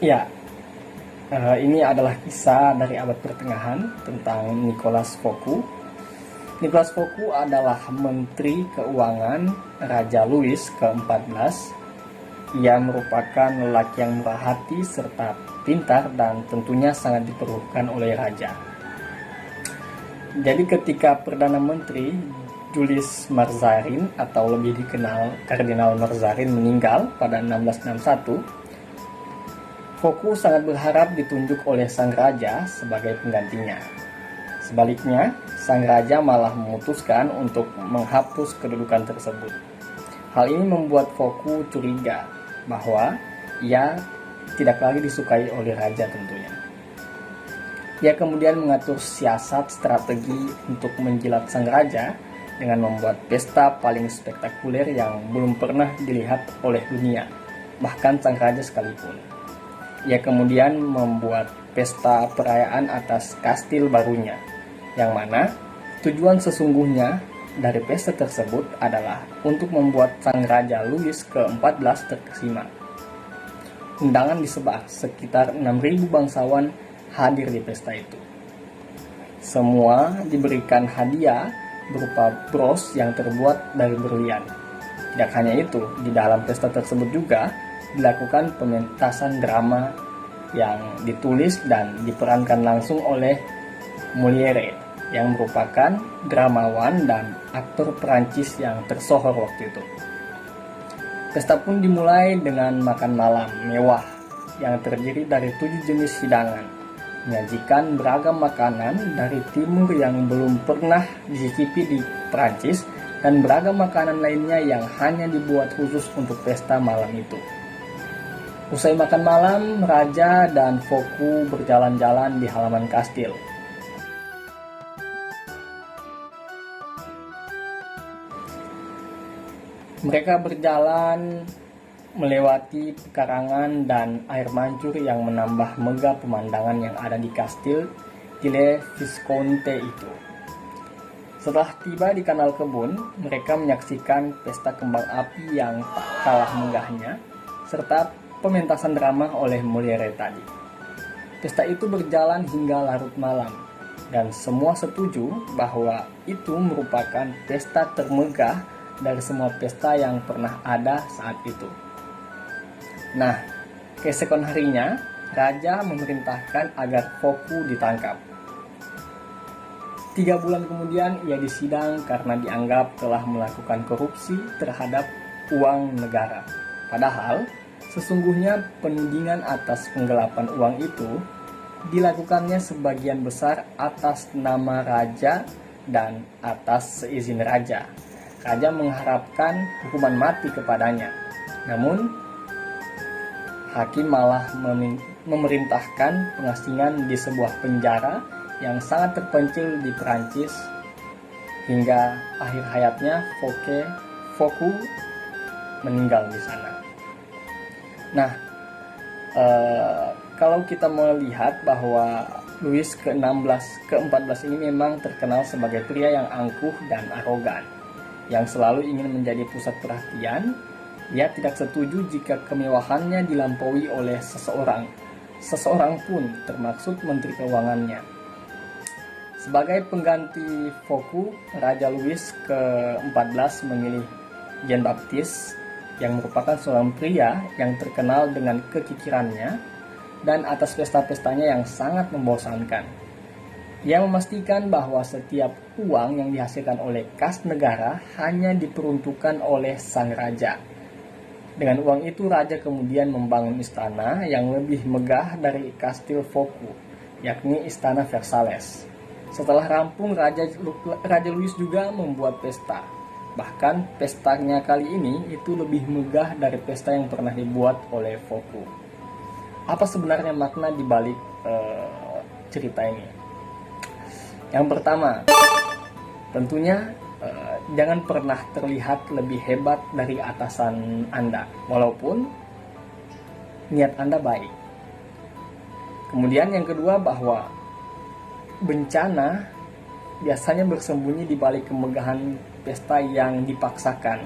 Ya, ini adalah kisah dari abad pertengahan tentang Nicolas Foucault. Nicolas Foucault adalah Menteri Keuangan Raja Louis ke-14. Ia merupakan lelaki yang murah hati serta pintar dan tentunya sangat diperlukan oleh raja. Jadi ketika Perdana Menteri Julius Mazarin atau lebih dikenal Kardinal Mazarin meninggal pada 1661, Foucault sangat berharap ditunjuk oleh sang raja sebagai penggantinya. Sebaliknya, sang raja malah memutuskan untuk menghapus kedudukan tersebut. Hal ini membuat Foucault curiga bahwa ia tidak lagi disukai oleh raja tentunya. Ia kemudian mengatur siasat strategi untuk menjilat sang raja dengan membuat pesta paling spektakuler yang belum pernah dilihat oleh dunia, bahkan sang raja sekalipun. Ia kemudian membuat pesta perayaan atas kastil barunya, yang mana tujuan sesungguhnya dari pesta tersebut adalah untuk membuat sang raja Louis ke-14 terkesima. Undangan disebar, sekitar 6.000 bangsawan hadir di pesta itu. Semua diberikan hadiah berupa bros yang terbuat dari berlian. Tidak hanya itu, di dalam pesta tersebut juga dilakukan pementasan drama yang ditulis dan diperankan langsung oleh Molière yang merupakan dramawan dan aktor Perancis yang tersohor waktu itu. Pesta pun dimulai dengan makan malam mewah yang terdiri dari 7 jenis hidangan, menyajikan beragam makanan dari timur yang belum pernah dicicipi di Perancis dan beragam makanan lainnya yang hanya dibuat khusus untuk pesta malam itu. Usai makan malam, raja dan Foucault berjalan-jalan di halaman kastil. Mereka berjalan melewati pekarangan dan air mancur yang menambah megah pemandangan yang ada di kastil Le Visconti itu. Setelah tiba di kanal kebun, mereka menyaksikan pesta kembang api yang tak kalah megahnya, serta pementasan drama oleh Molière tadi. Pesta itu berjalan hingga larut malam, dan semua setuju bahwa itu merupakan pesta termegah dari semua pesta yang pernah ada saat itu. Nah, keesokan harinya, raja memerintahkan agar Foucault ditangkap. 3 bulan kemudian ia disidang karena dianggap telah melakukan korupsi terhadap uang negara. Padahal, sesungguhnya penudingan atas penggelapan uang itu dilakukannya sebagian besar atas nama raja dan atas seizin raja. Raja mengharapkan hukuman mati kepadanya. Namun, hakim malah memerintahkan pengasingan di sebuah penjara yang sangat terpencil di Perancis hingga akhir hayatnya Foucault meninggal di sana. Nah, kalau kita melihat bahwa Louis ke-14 ini memang terkenal sebagai pria yang angkuh dan arogan, yang selalu ingin menjadi pusat perhatian. Ia tidak setuju jika kemewahannya dilampaui oleh seseorang pun, termasuk Menteri Keuangannya. Sebagai pengganti Foucault, Raja Louis ke-14 memilih Jean-Baptiste yang merupakan seorang pria yang terkenal dengan kekikirannya dan atas pesta-pestanya yang sangat membosankan. Ia memastikan bahwa setiap uang yang dihasilkan oleh kas negara hanya diperuntukkan oleh sang raja. Dengan uang itu, raja kemudian membangun istana yang lebih megah dari kastil Foucault, yakni Istana Versailles. Setelah rampung, Raja Louis juga membuat pesta. Bahkan pestanya kali ini itu lebih megah dari pesta yang pernah dibuat oleh Foucault. Apa sebenarnya makna di balik cerita ini? Yang pertama, tentunya jangan pernah terlihat lebih hebat dari atasan Anda, walaupun niat Anda baik. Kemudian yang kedua, bahwa bencana biasanya bersembunyi di balik kemegahan pesta yang dipaksakan,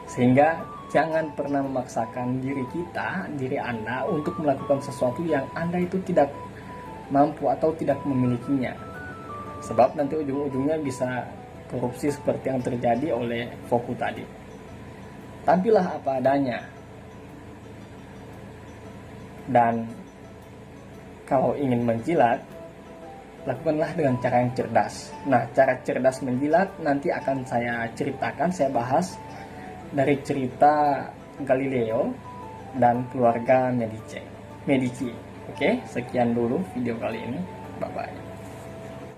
sehingga Jangan pernah memaksakan diri kita, diri Anda untuk melakukan sesuatu yang Anda itu tidak mampu atau tidak memilikinya. Sebab nanti ujung-ujungnya bisa korupsi seperti yang terjadi oleh Voku tadi. Tampillah apa adanya. Dan kalau ingin menjilat, lakukanlah dengan cara yang cerdas. Nah, cara cerdas menjilat nanti akan saya ceritakan, saya bahas dari cerita Galileo dan keluarga Medici. Oke, sekian dulu video kali ini. Bye-bye.